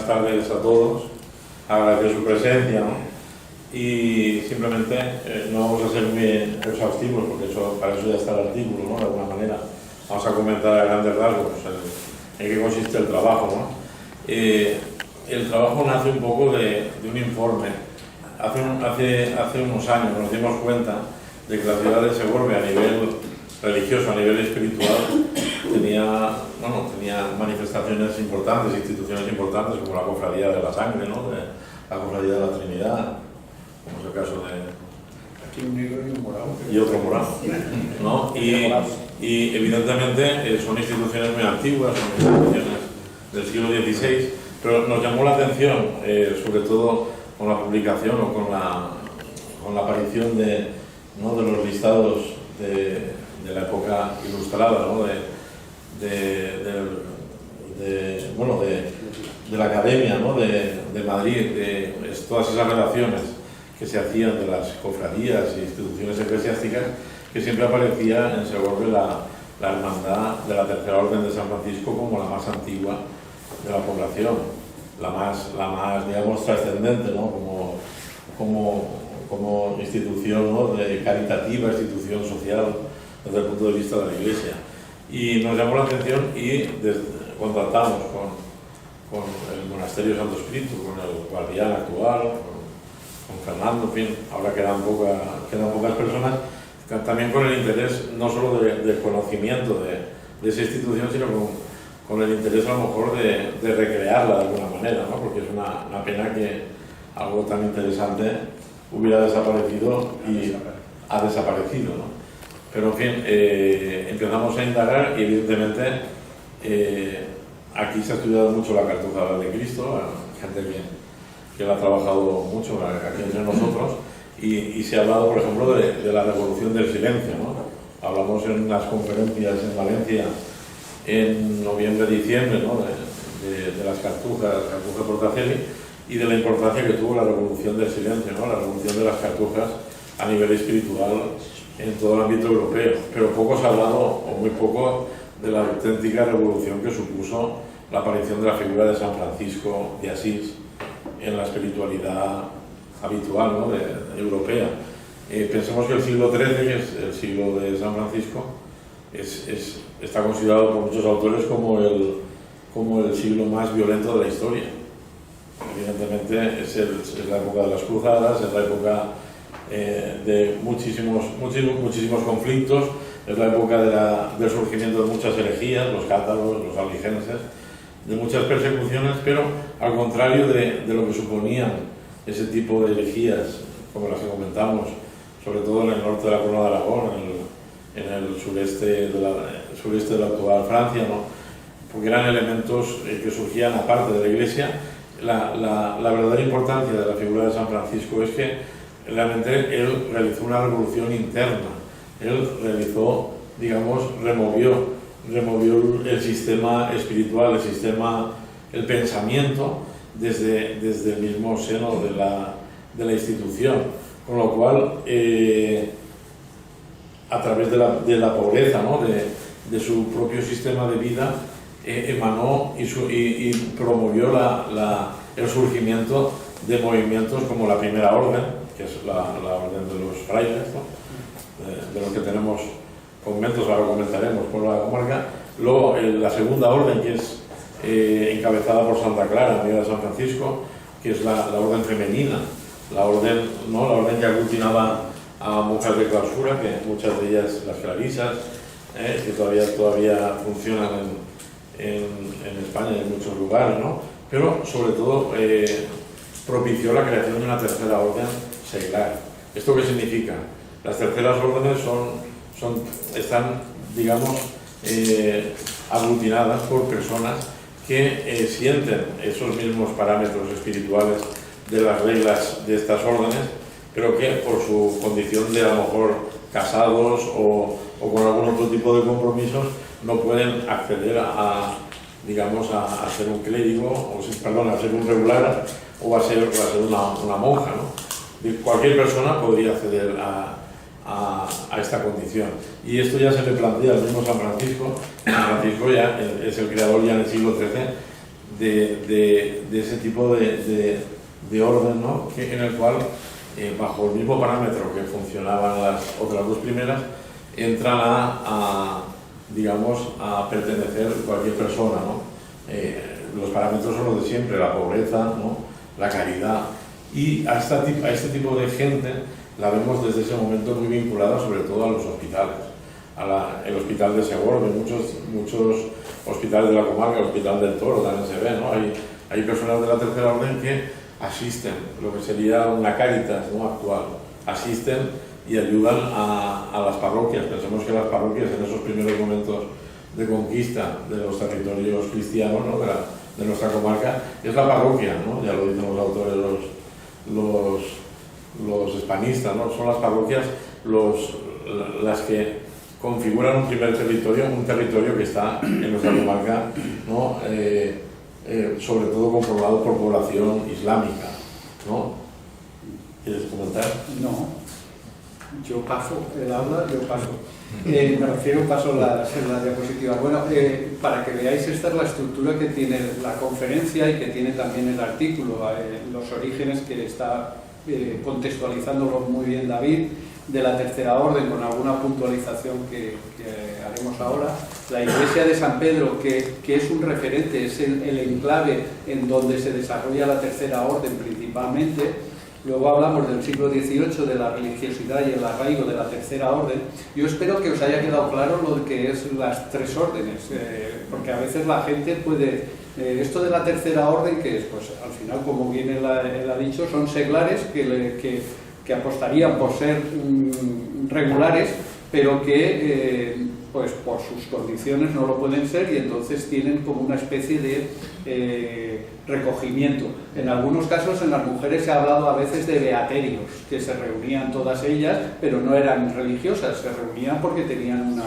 buenas tardes a todos, agradecer su presencia, ¿no? Y simplemente no vamos a ser muy exhaustivos porque para eso ya está el artículo, ¿no? De alguna manera vamos a comentar a grandes rasgos en qué consiste el trabajo, ¿no? El trabajo nace un poco de un informe. Hace unos años nos dimos cuenta de que la ciudad de Segorbe, a nivel religioso, a nivel espiritual, tenía manifestaciones importantes, instituciones importantes, como la Cofradía de la Sangre, ¿no? La Cofradía de la Trinidad, como es el caso de... Aquí un negro y un morado. Y otro morado, ¿no? Y evidentemente son instituciones muy antiguas, son instituciones del siglo XVI, pero nos llamó la atención, sobre todo con la publicación o con la aparición de los listados de la época ilustrada, ¿no? de la Academia, ¿no? de Madrid, todas esas relaciones que se hacían de las cofradías e instituciones eclesiásticas, que siempre aparecía en Segorbe la hermandad de la Tercera Orden de San Francisco como la más antigua de la población, la más digamos, trascendente, ¿no? como institución, ¿no? Caritativa, institución social, desde el punto de vista de la Iglesia. Y nos llamó la atención y contactamos con el Monasterio Santo Espíritu, con el guardián actual, con Fernando, en fin, ahora quedan pocas personas, también con el interés no solo del conocimiento de esa institución, sino con el interés a lo mejor de recrearla de alguna manera, ¿no? Porque es una pena que algo tan interesante hubiera desaparecido y ha desaparecido, ¿no? Pero en fin, empezamos a indagar y evidentemente aquí se ha estudiado mucho la Cartuja de Cristo, gente que la ha trabajado mucho aquí entre nosotros, y se ha hablado, por ejemplo, de la revolución del silencio, ¿no? Hablamos en unas conferencias en Valencia en noviembre-diciembre, ¿no? de las cartuja Portacelli, y de la importancia que tuvo la revolución del silencio, ¿no? La revolución de las cartujas a nivel espiritual en todo el ámbito europeo, pero poco se ha hablado, o muy poco, de la auténtica revolución que supuso la aparición de la figura de San Francisco de Asís en la espiritualidad habitual, ¿no? Europea. Pensemos que el siglo XIII, que es el siglo de San Francisco, está considerado por muchos autores como el siglo más violento de la historia. Evidentemente es la época de las cruzadas, es la época de muchísimos conflictos, es la época del surgimiento de muchas herejías, los cátaros, los albigenses, de muchas persecuciones, pero al contrario de lo que suponían ese tipo de herejías, como las que comentamos, sobre todo en el norte de la Corona de Aragón, en el sureste de la actual Francia, ¿no? Porque eran elementos que surgían aparte de la Iglesia. La verdadera importancia de la figura de San Francisco es que realmente él realizó una revolución interna. Él removió el sistema espiritual, el pensamiento desde el mismo seno de la institución, con lo cual a través de la pobreza, ¿no? de su propio sistema de vida, emanó y promovió el surgimiento de movimientos como la Primera Orden, que es la orden de los frailes, ¿no? De los que tenemos conventos, ahora comentaremos por la comarca. Luego la Segunda Orden, que es encabezada por Santa Clara, amiga de San Francisco, que es la orden femenina, la orden que aglutinaba a monjas de clausura, que muchas de ellas las clarisas, que todavía funcionan en España y en muchos lugares, ¿no? Pero sobre todo propició la creación de una tercera orden seglar. ¿Esto qué significa? Las terceras órdenes están, digamos, aglutinadas por personas que sienten esos mismos parámetros espirituales de las reglas de estas órdenes, pero que por su condición de a lo mejor casados o con algún otro tipo de compromisos no pueden acceder a ser un clérigo, a ser un regular o a ser una monja, ¿no? Cualquier persona podría acceder a esta condición. Y esto ya se le plantea al mismo San Francisco. San Francisco ya es el creador ya en el siglo XIII de ese tipo de orden, ¿no? En el cual, bajo el mismo parámetro que funcionaban las otras dos primeras, entran digamos, a pertenecer cualquier persona, ¿no? Los parámetros son los de siempre: la pobreza, ¿no? La caridad, y a este tipo de gente la vemos desde ese momento muy vinculada sobre todo a los hospitales, el hospital de Segorbe, muchos hospitales de la comarca, el hospital del Toro también se ve, ¿no? Hay personas de la tercera orden que asisten, lo que sería una Cáritas, ¿no? Actual, asisten y ayudan a las parroquias. Pensemos que las parroquias en esos primeros momentos de conquista de los territorios cristianos, ¿no? de nuestra comarca, es la parroquia, ¿no? Ya lo dicen los autores, los hispanistas, ¿no? Son las parroquias las que configuran un primer territorio, un territorio que está en nuestra comarca, ¿no? Sobre todo conformado por población islámica, ¿no? ¿Quieres comentar? No, yo paso el habla, yo paso. Me refiero, paso las diapositivas. Bueno, para que veáis, esta es la estructura que tiene la conferencia y que tiene también el artículo, los orígenes que está contextualizándolo muy bien David, de la tercera orden, con alguna puntualización que haremos ahora. La iglesia de San Pedro, que es un referente, es el enclave en donde se desarrolla la tercera orden principalmente. Luego hablamos del siglo XVIII, de la religiosidad y el arraigo de la tercera orden. Yo espero que os haya quedado claro lo que es las tres órdenes, porque a veces la gente puede... esto de la tercera orden, que es, pues al final, como bien él ha dicho, son seglares que apostarían por ser regulares, pero que pues por sus condiciones no lo pueden ser, y entonces tienen como una especie de recogimiento. En algunos casos, en las mujeres se ha hablado a veces de beaterios, que se reunían todas ellas, pero no eran religiosas, se reunían porque tenían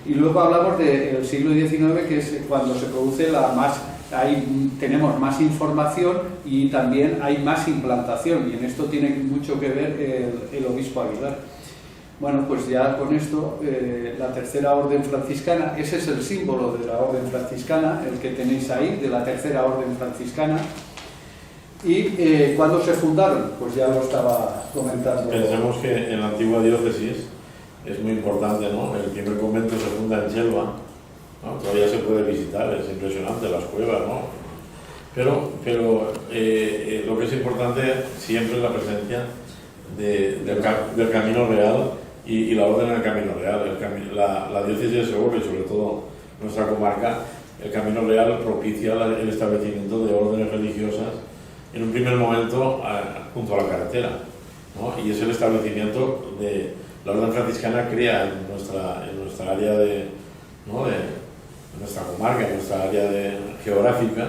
y luego hablamos del siglo XIX, que es cuando se produce tenemos más información y también hay más implantación, y en esto tiene mucho que ver el obispo Aguilar. Bueno, pues ya con esto, la tercera orden franciscana, ese es el símbolo de la orden franciscana, el que tenéis ahí, de la tercera orden franciscana. ¿Y cuándo se fundaron? Pues ya lo estaba comentando. Pensemos que en la antigua diócesis es muy importante, ¿no? El primer convento se funda en Chelva, ¿no? Todavía se puede visitar, es impresionante las cuevas, ¿no? Pero lo que es importante siempre es la presencia del camino real y la orden en el camino real. La diócesis de Segovia, y sobre todo nuestra comarca, el camino real propicia el establecimiento de órdenes religiosas en un primer momento junto a la carretera, ¿no? Y es el establecimiento de la orden franciscana, crea en nuestra área de nuestra comarca, en nuestra área geográfica,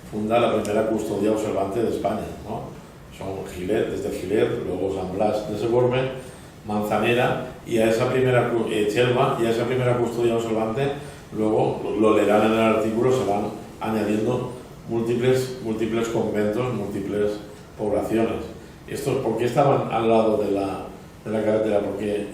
funda la primera custodia observante de España, ¿no? Son Gilet, desde Gilet, luego San Blas de Segorbe, Manzanera, y a esa primera Chelva, y a esa primera custodia observante, luego lo leerán en el artículo, se van añadiendo múltiples conventos, múltiples poblaciones. ¿Por qué estaban al lado de la carretera? Porque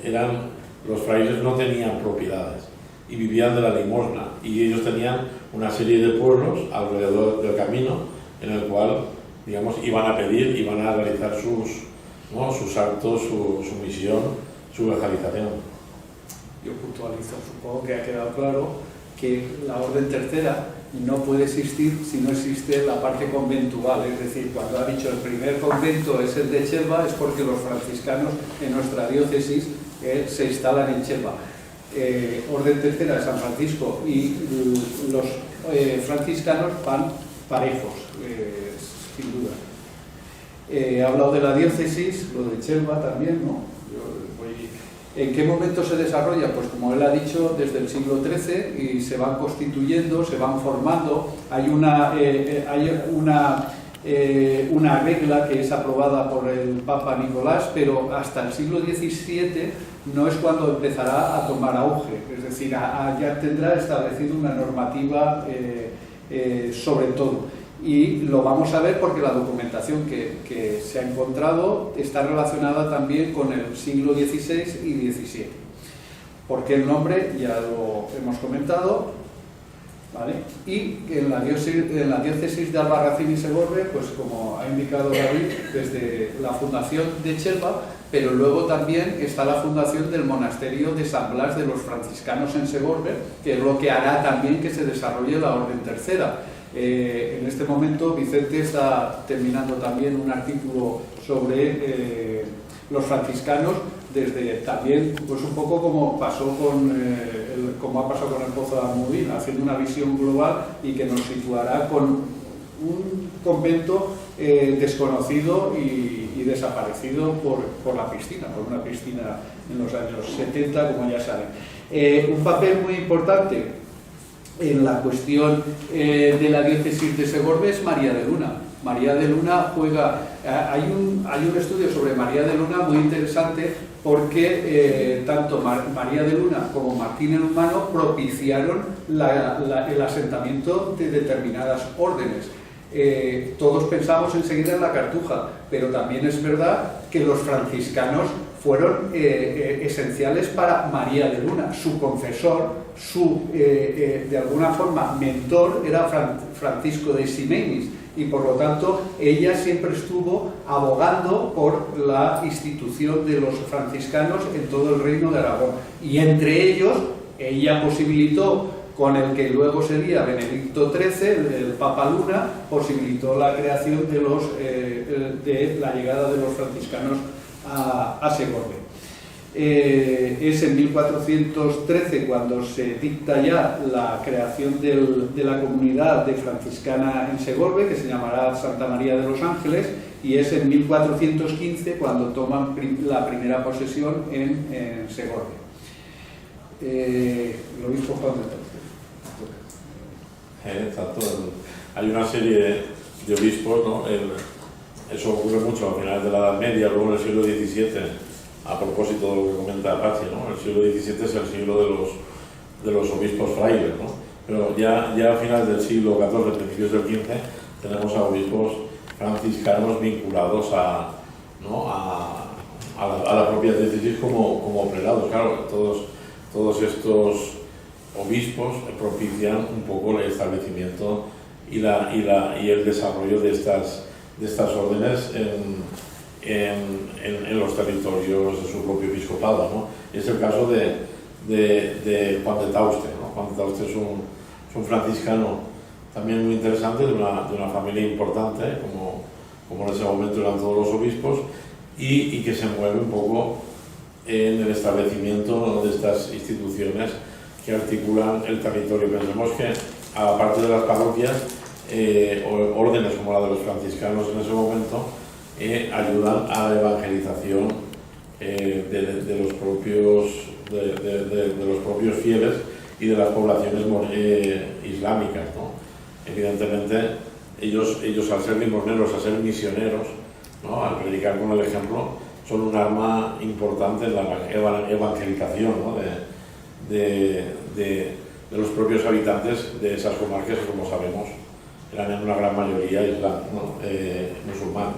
los frailes no tenían propiedades y vivían de la limosna, y ellos tenían una serie de pueblos alrededor del camino en el cual, digamos, iban a pedir, iban a realizar sus actos, su misión, su evangelización. Yo puntualizo, supongo que ha quedado claro que la orden tercera no puede existir si no existe la parte conventual, es decir, cuando ha dicho el primer convento es el de Chelva, es porque los franciscanos en nuestra diócesis se instalan en Chelva. Orden tercera de San Francisco y los franciscanos van parejos, sin duda. He hablado de la diócesis, lo de Chelva también, ¿no? ¿En qué momento se desarrolla? Pues como él ha dicho, desde el siglo XIII, y se van constituyendo, se van formando. Hay una regla que es aprobada por el Papa Nicolás, pero hasta el siglo XVII no es cuando empezará a tomar auge, es decir, ya tendrá establecido una normativa sobre todo. Y lo vamos a ver porque la documentación que se ha encontrado está relacionada también con el siglo XVI y XVII. ¿Por qué el nombre? Ya lo hemos comentado. ¿vale? Y en la diócesis de Albarracín y Segorbe, pues como ha indicado David, desde la fundación de Chelva, pero luego también está la fundación del monasterio de San Blas de los franciscanos en Segorbe, que es lo que hará también que se desarrolle la Orden Tercera. En este momento Vicente está terminando también un artículo sobre los franciscanos, desde también pues un poco como pasó como ha pasado con el Pozo de Almudena, haciendo una visión global y que nos situará con un convento desconocido y desaparecido por la piscina, por una piscina en los años 70, como ya saben. Un papel muy importante en la cuestión de la diócesis de Segorbe es María de Luna. María de Luna juega... Hay un estudio sobre María de Luna muy interesante porque tanto María de Luna como Martín el Humano propiciaron el asentamiento de determinadas órdenes. Todos pensamos enseguida en la Cartuja, pero también es verdad que los franciscanos fueron esenciales para María de Luna. Su confesor, de alguna forma mentor, era Francisco de Ximenis, y por lo tanto ella siempre estuvo abogando por la institución de los franciscanos en todo el Reino de Aragón, y entre ellos ella posibilitó, con el que luego sería Benedicto XIII, el Papa Luna, posibilitó la creación de la llegada de los franciscanos a Segorbe. Es en 1413 cuando se dicta ya la creación de la comunidad de franciscana en Segorbe, que se llamará Santa María de los Ángeles, y es en 1415 cuando toman la primera posesión en Segorbe. El obispo Juan de Terce. Exacto. Hay una serie de obispos, ¿no? Eso ocurre mucho a finales de la Edad Media, luego en el siglo XVII, a propósito de lo que comenta Pachi, ¿no? El siglo XVII es el siglo de los obispos frailes, ¿no? Pero ya a finales del siglo XIV, principios del XV, tenemos a obispos franciscanos vinculados a la propia diócesis como prelados. Claro, todos estos obispos propician un poco el establecimiento y el desarrollo de estas órdenes en los territorios de su propio episcopado, ¿no? Es el caso de Juan de Tauste, ¿no? Juan de Tauste es un franciscano también muy interesante, de una familia importante, como en ese momento eran todos los obispos, y que se mueve un poco en el establecimiento, ¿no?, de estas instituciones que articulan el territorio. Pensemos que, aparte de las parroquias, órdenes como la de los franciscanos en ese momento ayudan a la evangelización de los propios fieles y de las poblaciones islámicas, ¿no? Evidentemente, ellos al ser limosneros, al ser misioneros, ¿no?, al predicar con el ejemplo, son un arma importante en la evangelización, ¿no?, de los propios habitantes de esas comarcas que, como sabemos, eran en una gran mayoría musulmanes.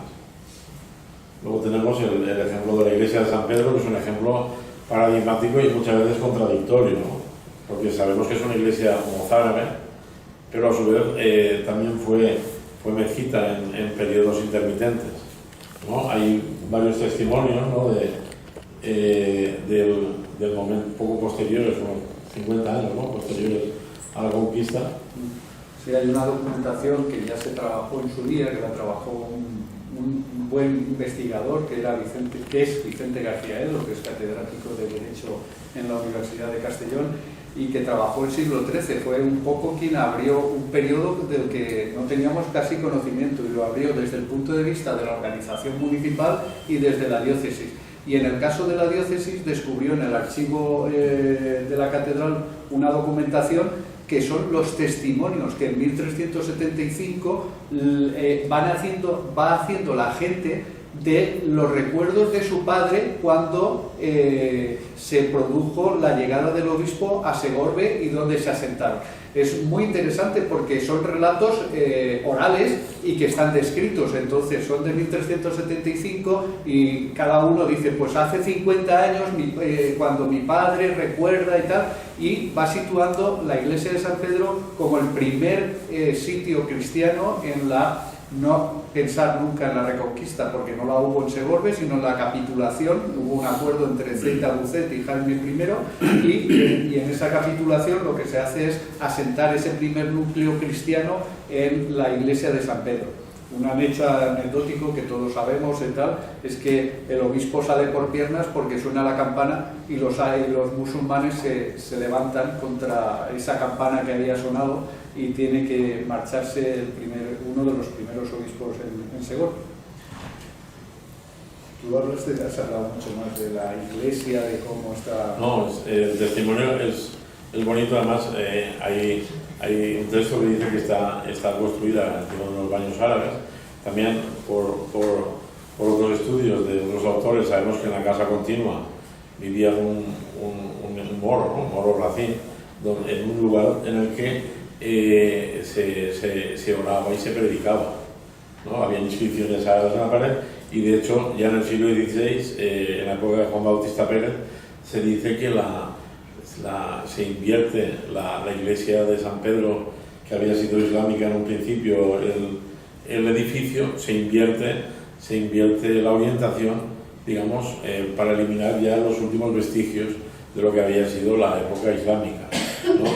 Luego tenemos el ejemplo de la iglesia de San Pedro, que es un ejemplo paradigmático y muchas veces contradictorio, ¿no?, porque sabemos que es una iglesia mozárabe, pero a su vez también fue mezquita en periodos intermitentes, ¿no? Hay varios testimonios, ¿no?, del momento poco posteriores, unos 50 años, ¿no?, posteriores a la conquista. Sí, hay una documentación que ya se trabajó en su día, que la trabajó un buen investigador, que es Vicente García Edo, que es catedrático de Derecho en la Universidad de Castellón, y que trabajó el siglo XIII. Fue un poco quien abrió un periodo del que no teníamos casi conocimiento, y lo abrió desde el punto de vista de la organización municipal y desde la diócesis. Y en el caso de la diócesis descubrió en el archivo de la catedral una documentación que son los testimonios que en 1375 va haciendo la gente de los recuerdos de su padre cuando se produjo la llegada del obispo a Segorbe y donde se asentaron. Es muy interesante porque son relatos orales y que están descritos, entonces son de 1375 y cada uno dice, pues hace 50 años cuando mi padre recuerda y tal, y va situando la iglesia de San Pedro como el primer sitio cristiano en la... No pensar nunca en la Reconquista, porque no la hubo en Segorbe, sino en la capitulación. Hubo un acuerdo entre Ceuta Bucet y Jaime I, y en esa capitulación lo que se hace es asentar ese primer núcleo cristiano en la iglesia de San Pedro. Un hecho anecdótico que todos sabemos y tal, es que el obispo sale por piernas porque suena la campana y los musulmanes se levantan contra esa campana que había sonado y tiene que marcharse uno de los primeros obispos en Segorbe. Tú has hablado mucho más de la iglesia, de cómo está... No, el testimonio es bonito, además hay un texto que dice que está construida en unos baños árabes. También por otros estudios de otros autores sabemos que en la casa continua vivía un moro, ¿no? Un moro racín, en un lugar en el que se oraba y se predicaba, ¿no? Había inscripciones árabes en la pared y de hecho ya en el siglo XVI, en la época de Juan Bautista Pérez, se dice que se invierte la iglesia de San Pedro, que había sido islámica en un principio, el edificio, se invierte la orientación, digamos, para eliminar ya los últimos vestigios de lo que había sido la época islámica, ¿no?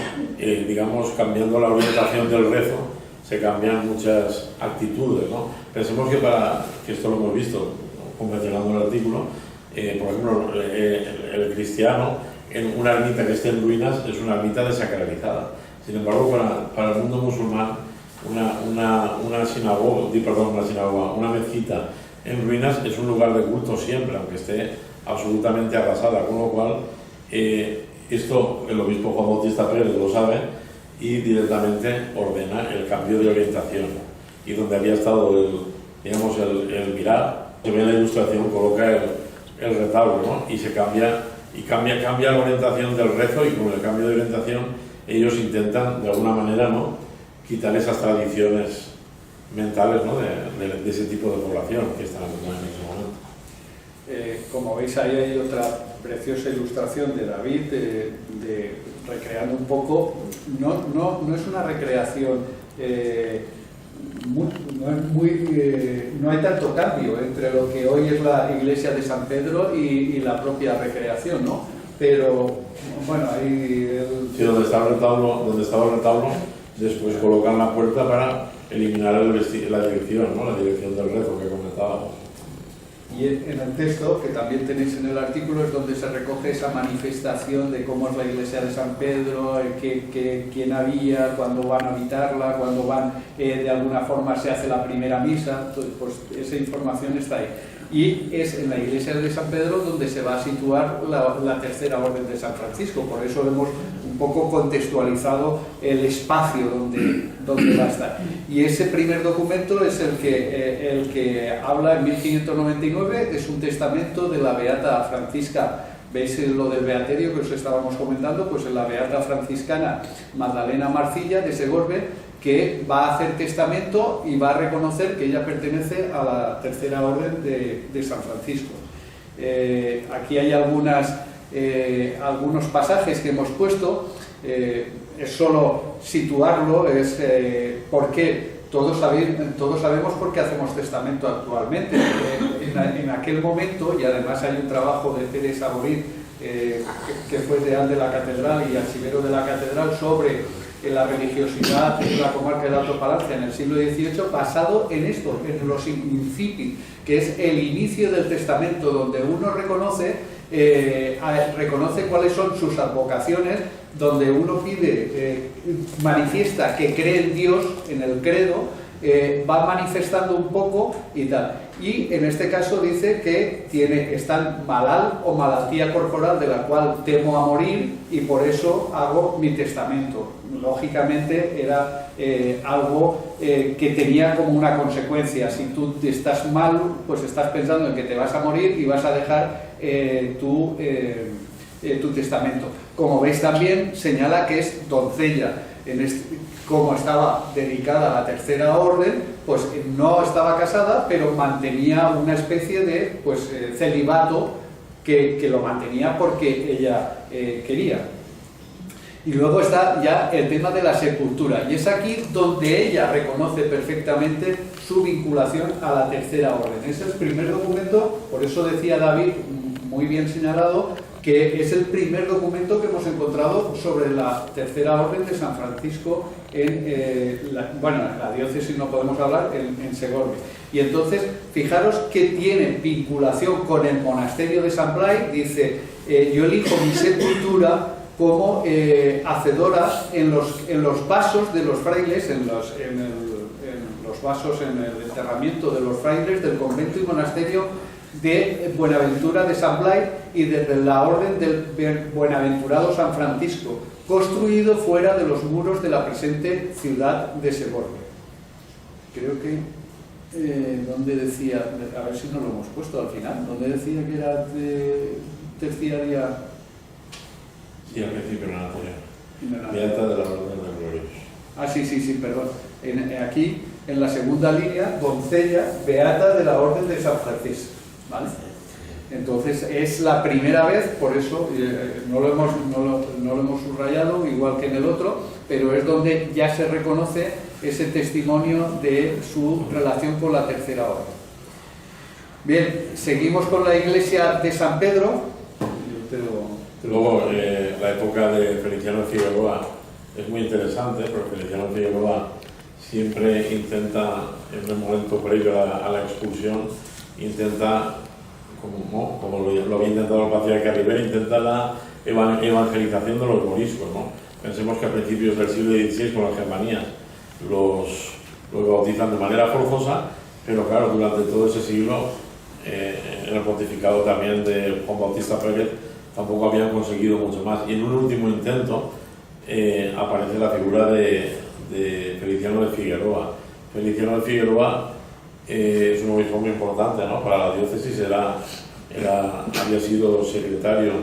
Digamos, cambiando la orientación del rezo, se cambian muchas actitudes, ¿no? Pensemos que esto lo hemos visto, mencionando el artículo, por ejemplo, el cristiano, en una ermita que esté en ruinas, es una ermita desacralizada. Sin embargo, para el mundo musulmán, una sinagoga, una mezquita en ruinas es un lugar de culto siempre, aunque esté absolutamente arrasada, con lo cual esto el obispo Juan Bautista Pérez lo sabe y directamente ordena el cambio de orientación. Y donde había estado el mirar, se ve en la ilustración, coloca el retablo, ¿no? Y se cambia la orientación del rezo, y con el cambio de orientación ellos intentan de alguna manera, ¿no?, quitar esas tradiciones mentales, ¿no?, de ese tipo de población que están en ese momento. Como veis, ahí hay otra preciosa ilustración de David, recreando un poco, no es una recreación, no hay tanto cambio entre lo que hoy es la iglesia de San Pedro y la propia recreación, ¿no? Pero, bueno, ahí... Sí, donde estaba el retablo, después colocan la puerta para eliminar la dirección, ¿no?, la dirección del rezo que comentábamos. Y en el texto, que también tenéis en el artículo, es donde se recoge esa manifestación de cómo es la iglesia de San Pedro, quién había, cuándo van a habitarla, cuándo van, de alguna forma se hace la primera misa, pues esa información está ahí. Y es en la iglesia de San Pedro donde se va a situar la tercera orden de San Francisco, por eso hemos un poco contextualizado el espacio donde va a estar. Y ese primer documento es el que habla en 1599, es un testamento de la beata francisca. ¿Veis lo del beaterio que os estábamos comentando? Pues en la beata franciscana Magdalena Marcilla de Segorbe, que va a hacer testamento y va a reconocer que ella pertenece a la tercera orden de San Francisco. Aquí hay algunos pasajes que hemos puesto, es solo situarlo, es porque todos sabemos por qué hacemos testamento actualmente. En aquel momento, y además hay un trabajo de Pérez Saborit, que fue deán de la catedral y archivero de la catedral, sobre la religiosidad de la comarca del Alto Palancia en el siglo XVIII, basado en esto, en los incipit, que es el inicio del testamento, donde uno reconoce cuáles son sus advocaciones, donde uno pide, manifiesta que cree en Dios, en el credo, va manifestando un poco y tal. Y en este caso dice que está en malal o malaltía corporal de la cual temo a morir y por eso hago mi testamento. Lógicamente era algo que tenía como una consecuencia. Si tú estás mal, pues estás pensando en que te vas a morir y vas a dejar tu testamento. Como veis también señala que es doncella. Como estaba dedicada a la tercera orden, pues no estaba casada, pero mantenía una especie de celibato que lo mantenía porque ella quería. Y luego está ya el tema de la sepultura, y es aquí donde ella reconoce perfectamente su vinculación a la tercera orden. Ese es el primer documento, por eso decía David, muy bien señalado, que es el primer documento que hemos encontrado sobre la tercera orden de San Francisco en la diócesis no podemos hablar, en Segorbe. Y entonces, fijaros que tiene vinculación con el monasterio de San Blai. Dice, yo elijo mi sepultura como hacedora en los pasos de los frailes, en los vasos, en el enterramiento de los frailes del convento y monasterio de Buenaventura de San Blai y desde la orden del Buenaventurado San Francisco, construido fuera de los muros de la presente ciudad de Segorbe. Creo que, donde decía, a ver si no lo hemos puesto al final, donde decía que era de terciaria. Sí, al principio no la tenía. Beata de la Orden de Gloriosos. Sí, perdón. Aquí, en la segunda línea, doncella, beata de la Orden de San Francisco. ¿Vale? Entonces es la primera vez, por eso no lo hemos subrayado, igual que en el otro, pero es donde ya se reconoce ese testimonio de su relación con la tercera orden. Bien, seguimos con la iglesia de San Pedro. Luego, la época de Feliciano Figueroa es muy interesante, porque Feliciano Figueroa siempre intenta, en el momento previo a la expulsión, intenta, como lo había intentado el patriarca Rivera, intenta la evangelización de los moriscos, ¿no? Pensemos que a principios del siglo XVI, con las germanías, los bautizan de manera forzosa, pero claro, durante todo ese siglo, en el pontificado también de Juan Bautista Pérez, tampoco habían conseguido mucho más. Y en un último intento aparece la figura de Feliciano de Figueroa. Feliciano de Figueroa es un obispo muy importante, ¿no? Para la diócesis, había sido secretario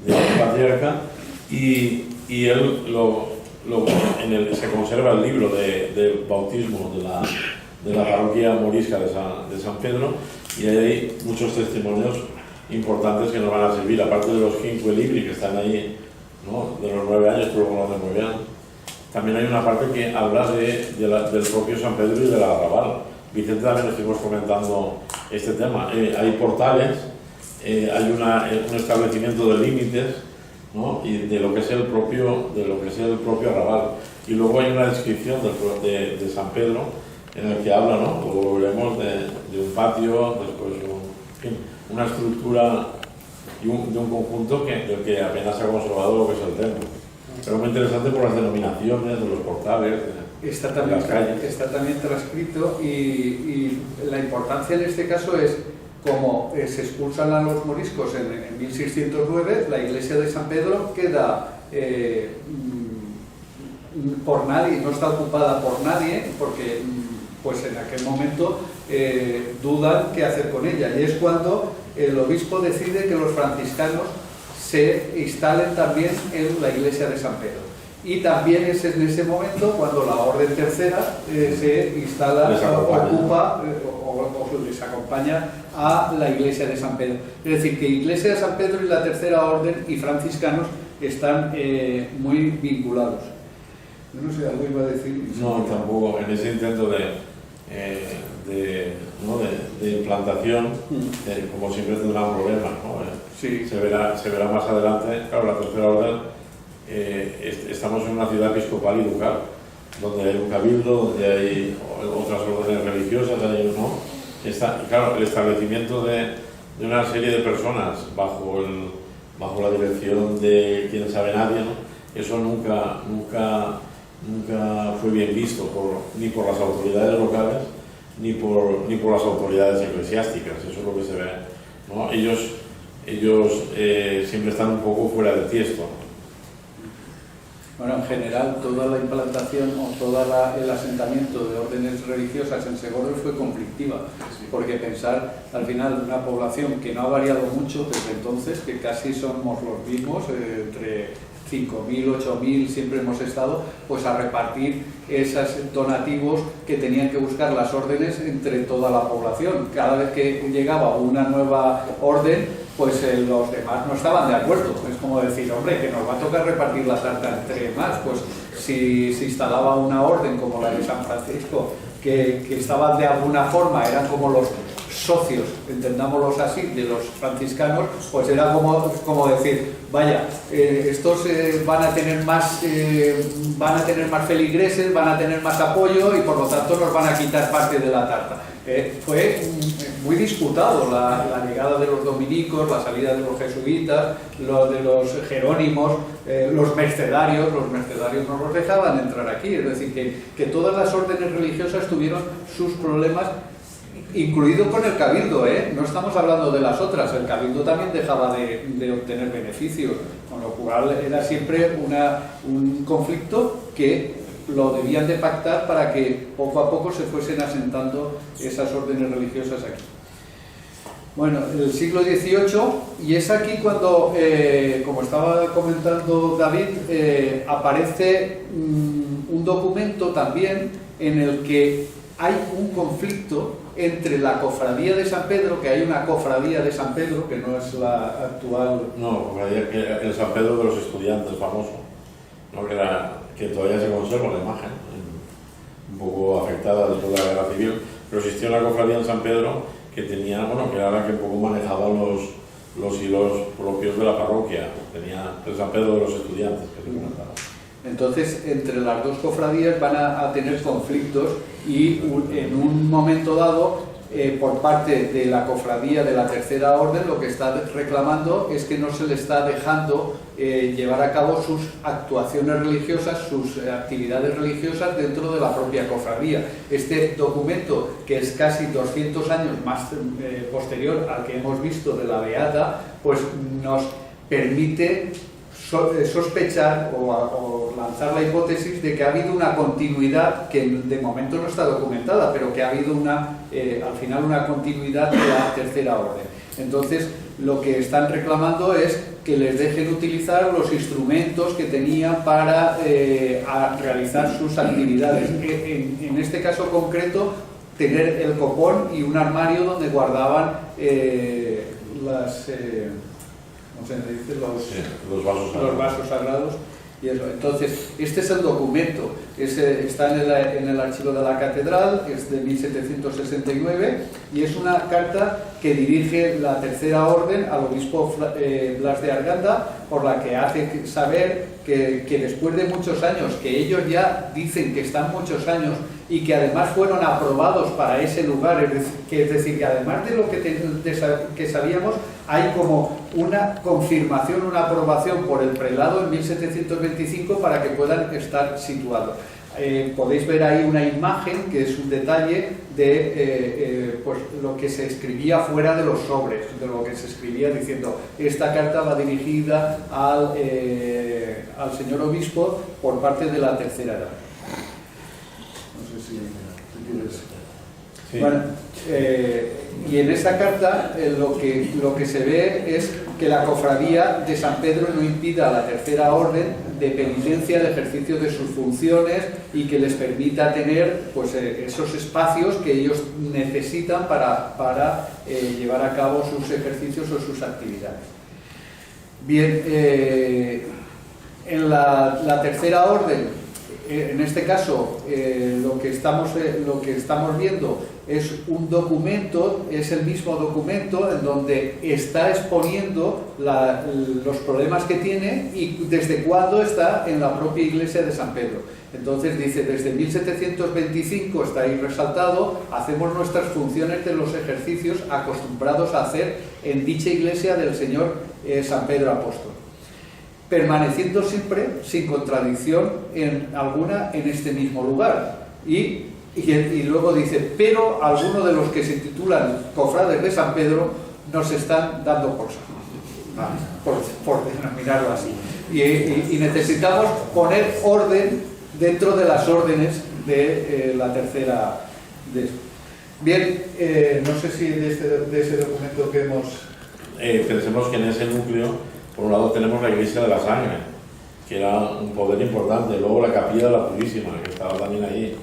del patriarca y él se conserva el libro de bautismo de la parroquia morisca de San Pedro, y hay muchos testimonios importantes que nos van a servir, aparte de los 5 libri que están ahí, ¿no? De los 9 años, tú lo conoces muy bien. También hay una parte que habla del propio San Pedro y del arrabal. Vicente también estuvimos comentando este tema. Hay portales, hay un establecimiento de límites, ¿no? Y de lo que es el propio arrabal. Y luego hay una descripción de San Pedro en el que habla, ¿no? Luego veremos de un patio, después una estructura de un conjunto del que apenas se ha conservado lo que es el templo. Pero muy interesante por las denominaciones de los portales. Está también transcrito, y la importancia en este caso es, como se expulsan a los moriscos en 1609, la iglesia de San Pedro queda por nadie, no está ocupada por nadie, porque pues en aquel momento dudan qué hacer con ella, y es cuando el obispo decide que los franciscanos se instalen también en la iglesia de San Pedro. Y también es en ese momento cuando la orden tercera se instala, ocupa o les acompaña a la iglesia de San Pedro. Es decir, que iglesia de San Pedro y la tercera orden y franciscanos están muy vinculados. Yo no sé, algo iba a decir. No, tampoco. En ese intento de implantación, como siempre tendrá un problema, ¿no? Sí. Se verá más adelante. Claro, la tercera orden, estamos en una ciudad episcopal y ducal, donde hay un cabildo, donde hay otras órdenes religiosas, claro, el establecimiento de una serie de personas bajo la dirección de quien sabe nadie, ¿no? Eso nunca nunca fue bien visto ni por las autoridades locales ni por las autoridades eclesiásticas. Eso es lo que se ve, ¿no? Ellos siempre están un poco fuera de tiesto. Bueno, en general, toda la implantación o todo el asentamiento de órdenes religiosas en Segovia fue conflictiva, porque pensar al final una población que no ha variado mucho desde entonces, que casi somos los mismos, entre 5.000, 8.000 siempre hemos estado, pues a repartir esos donativos que tenían que buscar las órdenes entre toda la población. Cada vez que llegaba una nueva orden, pues los demás no estaban de acuerdo. Es como decir, hombre, que nos va a tocar repartir la tarta entre más. Pues si se instalaba una orden como la de San Francisco, que estaba de alguna forma, eran como los socios, entendámoslos así, de los franciscanos, pues era como decir, vaya, estos van a tener más feligreses, van a tener más apoyo y por lo tanto nos van a quitar parte de la tarta. Fue muy disputado la llegada de los dominicos, la salida de los jesuitas, lo de los jerónimos, los mercedarios no los dejaban entrar aquí, es decir, que todas las órdenes religiosas tuvieron sus problemas, incluido con el cabildo, no estamos hablando de las otras, el cabildo también dejaba de obtener beneficios, con lo cual era siempre un conflicto que lo debían de pactar para que poco a poco se fuesen asentando esas órdenes religiosas aquí. Bueno, el siglo XVIII, y es aquí cuando, como estaba comentando David, aparece un documento también en el que hay un conflicto entre la cofradía de San Pedro, que hay una cofradía de San Pedro, que no es la actual... No, cofradía, que el San Pedro de los estudiantes famoso, ¿no? Que todavía se conserva la imagen, un poco afectada después de la Guerra Civil, pero existió la cofradía en San Pedro que tenía, bueno, que era la que un poco manejaba los hilos propios de la parroquia, tenía el San Pedro de los estudiantes, que se comentaba. Entonces, entre las dos cofradías van a tener conflictos y en un momento dado, por parte de la cofradía de la Tercera Orden, lo que está reclamando es que no se le está dejando llevar a cabo sus actuaciones religiosas, sus actividades religiosas dentro de la propia cofradía. Este documento, que es casi 200 años más posterior al que hemos visto de la Beata, pues nos permite sospechar o lanzar la hipótesis de que ha habido una continuidad que de momento no está documentada, pero que ha habido al final una continuidad de la Tercera Orden. Entonces, lo que están reclamando es que les dejen utilizar los instrumentos que tenían para realizar sus actividades. En este caso concreto, tener el copón y un armario donde guardaban los vasos sagrados y eso. Entonces, este es el documento, está en el archivo de la catedral, es de 1769 y es una carta que dirige la Tercera Orden al obispo Blas de Arganda, por la que hace saber que después de muchos años, que ellos ya dicen que están muchos años y que además fueron aprobados para ese lugar, es decir, que además de lo que sabíamos, hay como una confirmación, una aprobación por el prelado en 1725 para que puedan estar situados. Podéis ver ahí una imagen que es un detalle de pues, lo que se escribía fuera de los sobres, de lo que se escribía diciendo esta carta va dirigida al señor obispo por parte de la Tercera Edad. No sé si quieres... Sí. Bueno, y en esa carta lo que se ve es que la cofradía de San Pedro no impida a la Tercera Orden de penitencia el ejercicio de sus funciones y que les permita tener pues, esos espacios que ellos necesitan para llevar a cabo sus ejercicios o sus actividades. Bien, en la Tercera Orden, en este caso, lo que estamos viendo es un documento, es el mismo documento en donde está exponiendo los problemas que tiene y desde cuándo está en la propia iglesia de San Pedro. Entonces dice, desde 1725 está ahí resaltado, hacemos nuestras funciones de los ejercicios acostumbrados a hacer en dicha iglesia del Señor San Pedro Apóstol. permaneciendo siempre sin contradicción alguna en este mismo lugar. Y luego dice, pero algunos de los que se titulan cofrades de San Pedro nos están dando por saco, por denominarlo así. Y necesitamos poner orden dentro de las órdenes de la tercera. Bien, no sé si de ese documento que hemos... Pensemos que en ese núcleo, por un lado tenemos la Iglesia de la Sangre, que era un poder importante, luego la Capilla de la Purísima, que estaba también allí.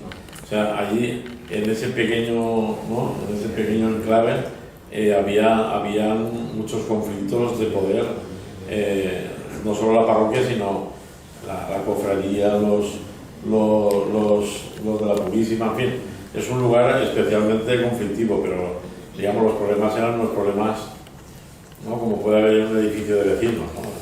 O sea, allí, en ese pequeño, ¿no?, en ese pequeño enclave, había muchos conflictos de poder, no solo la parroquia, sino la cofradía, los de la Purísima, en fin. Es un lugar especialmente conflictivo, pero digamos los problemas eran los problemas, ¿no?, como puede haber en un edificio de vecinos, ¿no?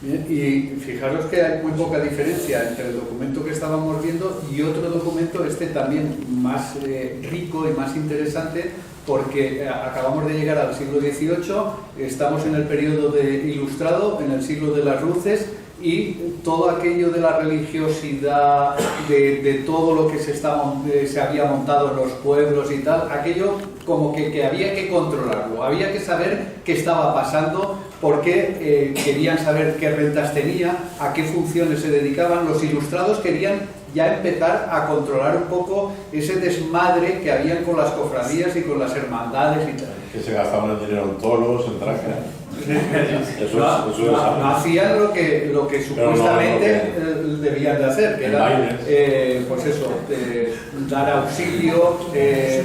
Bien, y fijaros que hay muy poca diferencia entre el documento que estábamos viendo y otro documento, también más rico y más interesante, porque acabamos de llegar al siglo XVIII, estamos en el periodo ilustrado, en el siglo de las luces, y todo aquello de la religiosidad, de todo lo que se había montado en los pueblos y tal, aquello como que había que controlarlo, había que saber qué estaba pasando, porque querían saber qué rentas tenía, a qué funciones se dedicaban. Los ilustrados querían ya empezar a controlar un poco ese desmadre que habían con las cofradías y con las hermandades y tal. Que se gastaban el dinero en toros, en trajes. No hacían lo que supuestamente debían de hacer, que era pues eso, dar auxilio,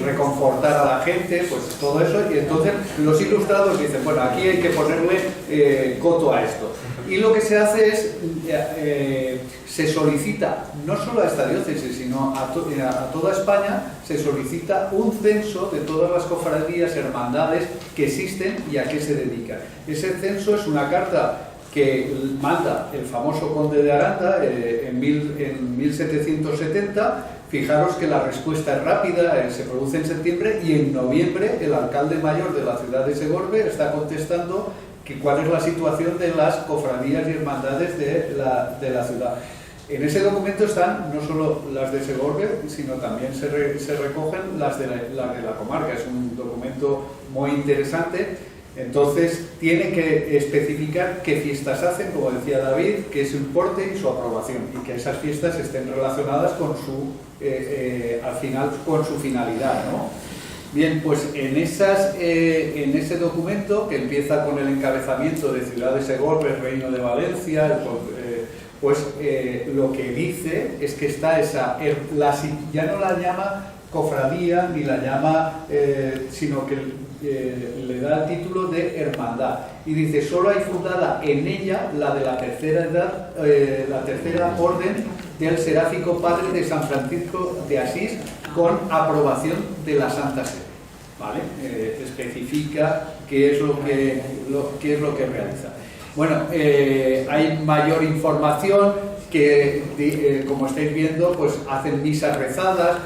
reconfortar a la gente, pues todo eso. Y entonces los ilustrados dicen, bueno, aquí hay que ponerle coto a esto. Y lo que se hace es, se solicita, no solo a esta diócesis, sino a toda España, se solicita un censo de todas las cofradías, hermandades que existen y a qué se dedican. Ese censo es una carta que manda el famoso conde de Aranda en 1770. Fijaros que la respuesta es rápida, se produce en septiembre, y en noviembre el alcalde mayor de la ciudad de Segorbe está contestando cuál es la situación de las cofradías y hermandades de la ciudad. En ese documento están no solo las de Segorbe, sino también se recogen las de la comarca. Es un documento muy interesante. Entonces tiene que especificar qué fiestas hacen, como decía David, qué es su importe y su aprobación, y que esas fiestas estén relacionadas con al final con su finalidad, ¿no? Bien, pues en ese documento, que empieza con el encabezamiento de Ciudad de Segorbe, Reino de Valencia, lo que dice es que está ya no la llama cofradía ni la llama, sino que le da el título de hermandad, y dice: solo hay fundada en ella la de la tercera edad, la tercera orden del Seráfico Padre de San Francisco de Asís, con aprobación de la Santa Sede. ¿Vale? Especifica qué es lo que realiza. Bueno, hay mayor información que, como estáis viendo, pues hacen misas rezadas,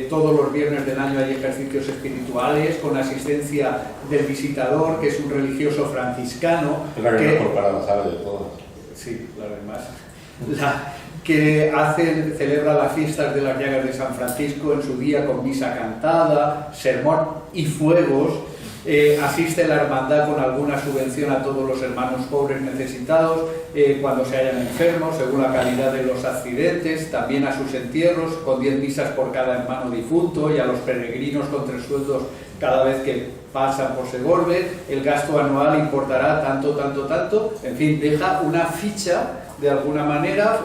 todos los viernes del año hay ejercicios espirituales con asistencia del visitador, que es un religioso franciscano. Es la que mejor para la sala de todas. Sí, la demás. Que celebra las fiestas de las llagas de San Francisco en su día con misa cantada, sermón y fuegos. Asiste la hermandad con alguna subvención a todos los hermanos pobres necesitados cuando se hayan enfermos, según la calidad de los accidentes, también a sus entierros, con 10 misas por cada hermano difunto, y a los peregrinos con 3 sueldos cada vez que pasan por Segorbe. El gasto anual importará tanto, en fin, deja una ficha de alguna manera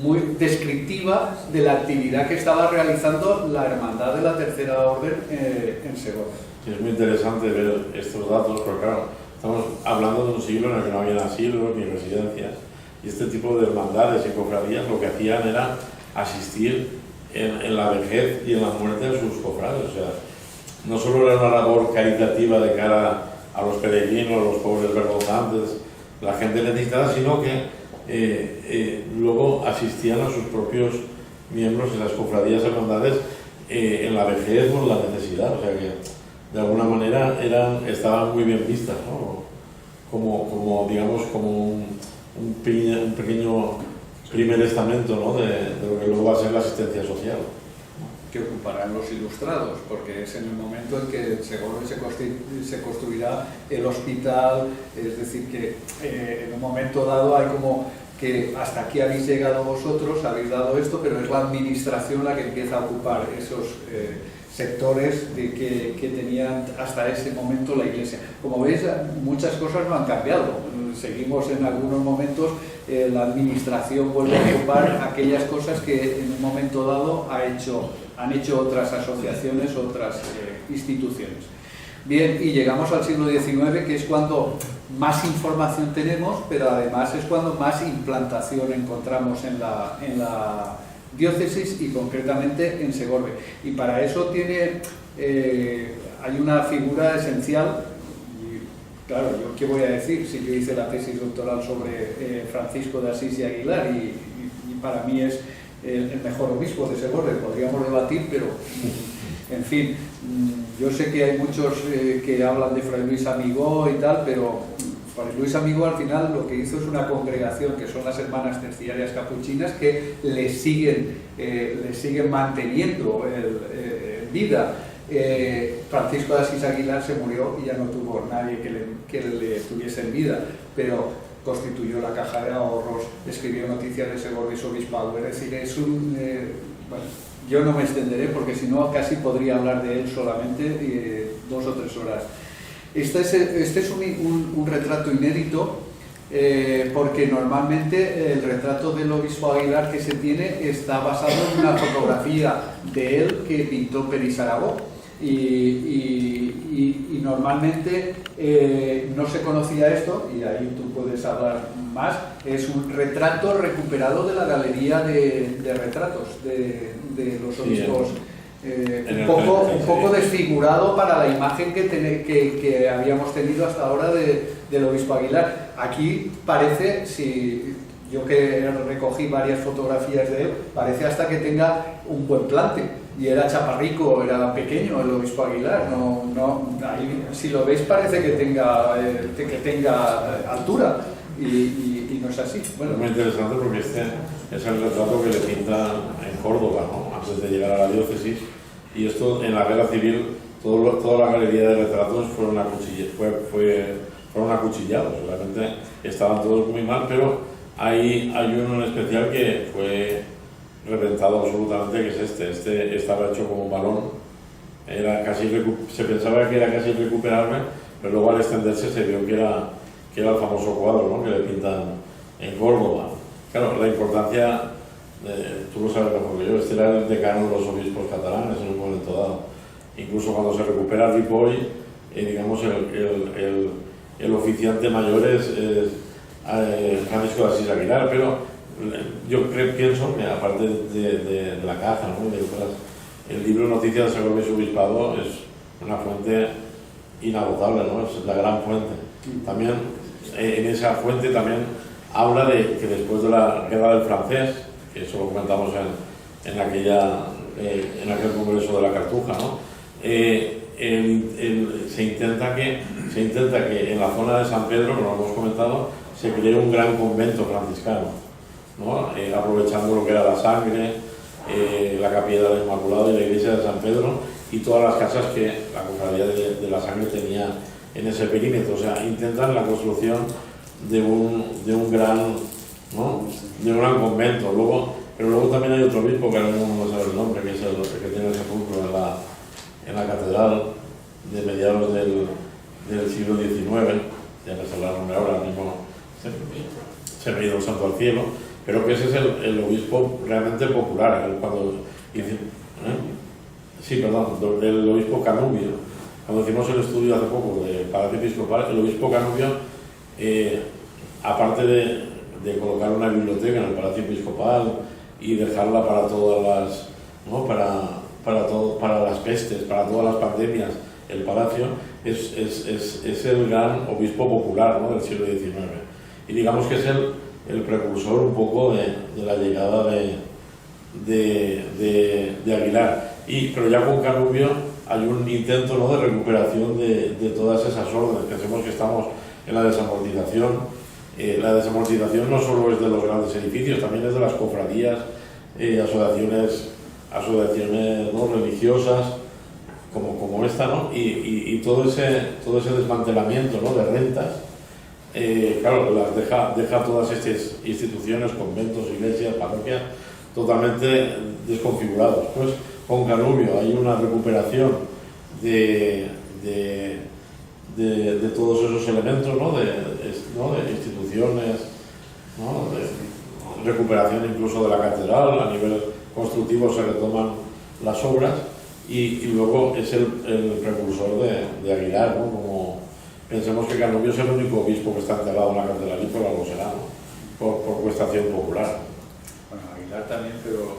muy descriptiva de la actividad que estaba realizando la hermandad de la Tercera Orden en Segorbe. Es muy interesante ver estos datos, porque claro, estamos hablando de un siglo en el que no había asilos ni residencias, y este tipo de hermandades y cofradías lo que hacían era asistir en la vejez y en la muerte de sus cofrades. O sea, no solo era una labor caritativa de cara a los peregrinos, los pobres vergonzantes, la gente necesitada, sino que luego asistían a sus propios miembros en las cofradías y hermandades en la vejez o en la necesidad. O sea que de alguna manera estaban muy bien vistas, ¿no? digamos, como un pequeño primer estamento, ¿no?, de lo que luego va a ser la asistencia social. Que ocuparán los ilustrados, porque es en el momento en que Segorbe se construirá el hospital, es decir, que en un momento dado hay como que hasta aquí habéis llegado vosotros, habéis dado esto, pero es la administración la que empieza a ocupar esos sectores que tenían hasta ese momento la Iglesia. Como veis, muchas cosas no han cambiado. Seguimos en algunos momentos, la administración vuelve a ocupar aquellas cosas que en un momento dado han hecho otras asociaciones, otras instituciones. Bien, y llegamos al siglo XIX, que es cuando más información tenemos, pero además es cuando más implantación encontramos en la diócesis y concretamente en Segorbe. Y para eso hay una figura esencial. Y, claro, ¿yo qué voy a decir si yo hice la tesis doctoral sobre Francisco de Asís y Aguilar y para mí es el mejor obispo de Segorbe? Podríamos debatir, pero en fin, yo sé que hay muchos que hablan de Fray Luis Amigó y tal, pero Fray Luis Amigó al final lo que hizo es una congregación que son las Hermanas Terciarias Capuchinas que le siguen manteniendo en vida. Francisco de Asís Aguilar se murió y ya no tuvo nadie que le tuviese en vida, pero constituyó la caja de ahorros, escribió noticias de Segorbe y su obispado. Es decir, es bueno, yo no me extenderé porque si no casi podría hablar de él solamente 2 o 3 horas. Este es un retrato inédito porque normalmente el retrato del obispo Aguilar que se tiene está basado en una fotografía de él que pintó Peris Aragó y normalmente no se conocía esto, y ahí tú puedes hablar más. Es un retrato recuperado de la galería de retratos de los obispos. Un poco desfigurado para la imagen que habíamos tenido hasta ahora del obispo Aguilar. Aquí parece, si yo que recogí varias fotografías de él, parece hasta que tenga un buen plante. Y era chaparrico, era pequeño el obispo Aguilar. Ahí, si lo veis parece que tenga altura y no es así. Bueno. Es muy interesante porque este es el retrato que le pinta en Córdoba, ¿no?, antes de llegar a la diócesis. Y esto en la guerra civil, toda la galería de retratos fueron acuchillados. Realmente estaban todos muy mal, pero hay uno en especial que fue reventado absolutamente, que es este estaba hecho como un balón, se pensaba que era casi irrecuperable, pero luego al extenderse se vio que era el famoso cuadro, ¿no?, que le pintan en Córdoba. Claro, la importancia, tú lo sabes mejor que yo, este era el decano de los obispos catalanes en un momento dado. Incluso cuando se recupera Ripoll, digamos, el oficiante mayor es Francisco de Asís Aguilar, pero yo pienso que aparte de la caja, ¿no?, el libro Noticias de Segorbe y su obispado es una fuente inagotable, ¿no?, es la gran fuente. También en esa fuente también habla de que después de la guerra del francés, que eso lo comentamos en aquel congreso de la Cartuja, ¿no?, se intenta que en la zona de San Pedro, como lo hemos comentado, se cree un gran convento franciscano, ¿no?, aprovechando lo que era la sangre, la capilla de la Inmaculada y la iglesia de San Pedro y todas las casas que la cofradía de la sangre tenía en ese perímetro. O sea, intentan la construcción de un gran, ¿no?, de un gran convento. Pero luego también hay otro obispo que ahora mismo no sabe el nombre, que es el que tiene el sepulcro en la catedral de mediados del siglo XIX, ya me sale el nombre ahora mismo, se me ha ido el santo al cielo, pero que ese es el obispo realmente popular. El obispo Canubio. Cuando hicimos el estudio hace poco de Palacio Episcopal, el obispo Canubio, aparte de colocar una biblioteca en el Palacio Episcopal y dejarla para todas las, ¿no?, para las pestes, para todas las pandemias, el palacio es el gran obispo popular, ¿no?, del siglo XIX. Y digamos que es el precursor un poco de la llegada de Aguilar. Pero ya con Canubio hay un intento, ¿no?, de recuperación de todas esas órdenes. Pensemos que estamos en la desamortización. La desamortización no solo es de los grandes edificios, también es de las cofradías, asociaciones ¿no? religiosas como esta, ¿no? Y todo ese desmantelamiento, ¿no? de rentas, claro, las deja todas estas instituciones, conventos, iglesias, parroquias, totalmente desconfigurados. Pues con Canubio hay una recuperación de todos esos elementos, ¿no? de instituciones, ¿no? de recuperación incluso de la catedral. A nivel constructivo se retoman las obras y luego es el precursor de Aguilar, ¿no? Como pensemos que Canubio es el único obispo que está enterrado en la catedral y por algo será, ¿no? por cuestación popular. Bueno, Aguilar también, pero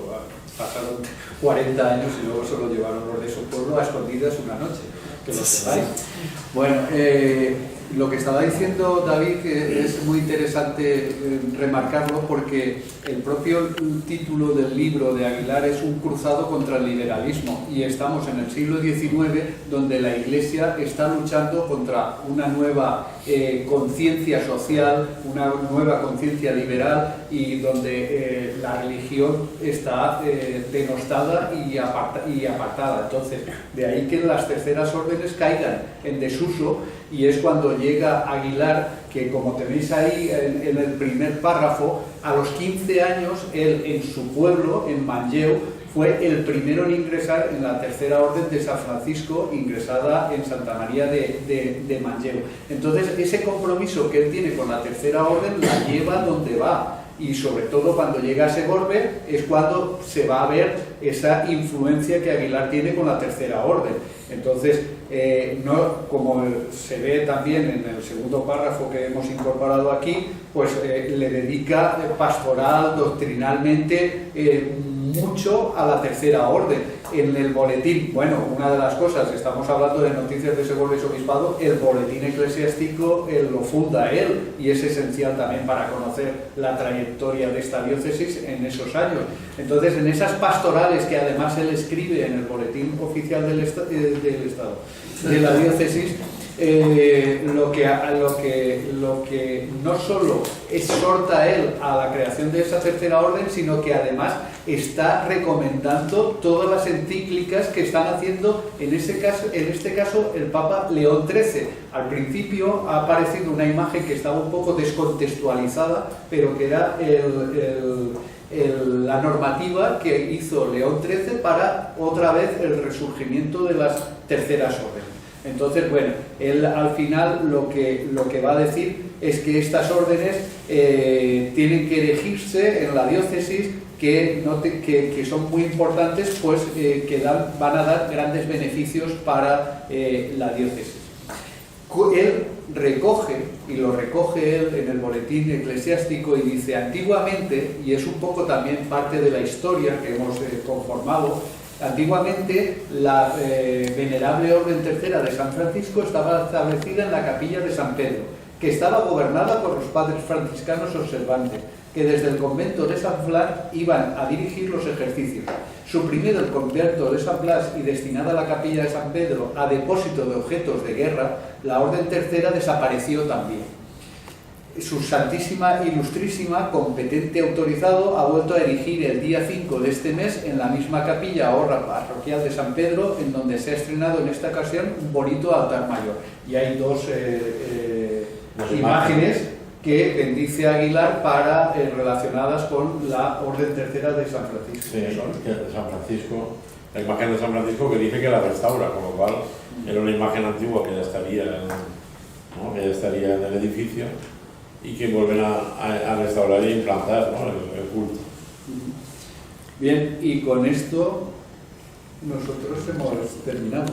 pasaron 40 años y luego se lo llevaron los de su pueblo a escondidas una noche, que lo sepáis. Bueno, lo que estaba diciendo David es muy interesante remarcarlo, porque el propio título del libro de Aguilar es un cruzado contra el liberalismo, y estamos en el siglo XIX, donde la Iglesia está luchando contra una nueva conciencia social, una nueva conciencia liberal, y donde la religión está denostada y apartada. Entonces, de ahí que las terceras órdenes caigan en desuso, y es cuando llega Aguilar, que como tenéis ahí en el primer párrafo, a los 15 años, él en su pueblo, en Manlleu, fue el primero en ingresar en la tercera orden de San Francisco, ingresada en Santa María de Manlleu. Entonces, ese compromiso que él tiene con la tercera orden la lleva donde va, y sobre todo cuando llega a Segorbe es cuando se va a ver esa influencia que Aguilar tiene con la tercera orden. Entonces, no, como se ve también en el segundo párrafo que hemos incorporado aquí, pues le dedica pastoral, doctrinalmente, mucho a la tercera orden. En el boletín, bueno, una de las cosas, estamos hablando de Noticias de Segorbe y Obispado, el boletín eclesiástico lo funda él, y es esencial también para conocer la trayectoria de esta diócesis en esos años. Entonces, en esas pastorales que además él escribe en el boletín oficial del Estado, de la diócesis, lo que no solo exhorta él a la creación de esa tercera orden, sino que además está recomendando todas las encíclicas que están haciendo, en este caso el Papa León XIII. Al principio ha aparecido una imagen que estaba un poco descontextualizada, pero que era la normativa que hizo León XIII para otra vez el resurgimiento de las terceras órdenes. Entonces, bueno, él al final lo que va a decir es que estas órdenes tienen que erigirse en la diócesis, que son muy importantes, pues que van a dar grandes beneficios para la diócesis. Él recoge, y lo recoge él en el boletín eclesiástico, y dice: antiguamente, y es un poco también parte de la historia que hemos conformado, antiguamente la venerable Orden Tercera de San Francisco estaba establecida en la capilla de San Pedro, que estaba gobernada por los padres franciscanos observantes, que desde el convento de San Blas iban a dirigir los ejercicios. Suprimido el convento de San Blas y destinada la capilla de San Pedro a depósito de objetos de guerra, la Orden Tercera desapareció también. Su Santísima Ilustrísima, competente autorizado, ha vuelto a erigir el día 5 de este mes en la misma capilla ahora parroquial de San Pedro, en donde se ha estrenado en esta ocasión un bonito altar mayor. Y hay dos imágenes que bendice Aguilar relacionadas con la Orden Tercera de San Francisco. Sí, de San Francisco, la imagen de San Francisco que dice que la restaura, con lo cual era una imagen antigua que ya estaría en el edificio, y que vuelven a restaurar e implantar, ¿no? el culto. Bien, y con esto nosotros hemos terminado.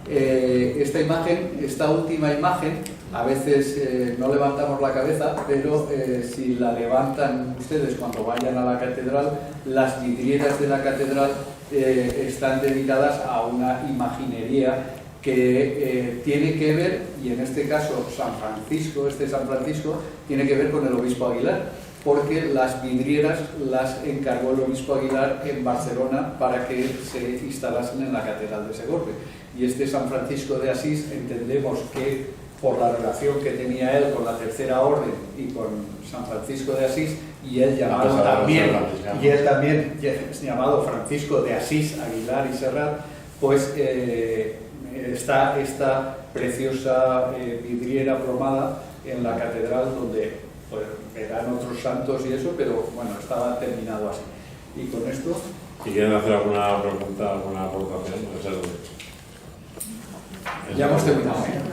Esta última imagen, a veces no levantamos la cabeza, pero si la levantan ustedes cuando vayan a la catedral, las vidrieras de la catedral están dedicadas a una imaginería que tiene que ver, y en este caso San Francisco tiene que ver con el obispo Aguilar, porque las vidrieras las encargó el obispo Aguilar en Barcelona para que se instalasen en la catedral de Segorbe. Y este San Francisco de Asís entendemos que por la relación que tenía él con la Tercera Orden y con San Francisco de Asís, y él llamado también llamado Francisco de Asís, Aguilar y Serrat, pues está esta preciosa vidriera plomada en la catedral, donde pues, eran otros santos y eso, pero bueno, estaba terminado así. Y con esto... Si quieren hacer alguna pregunta, alguna aportación, ya hemos terminado, ¿eh?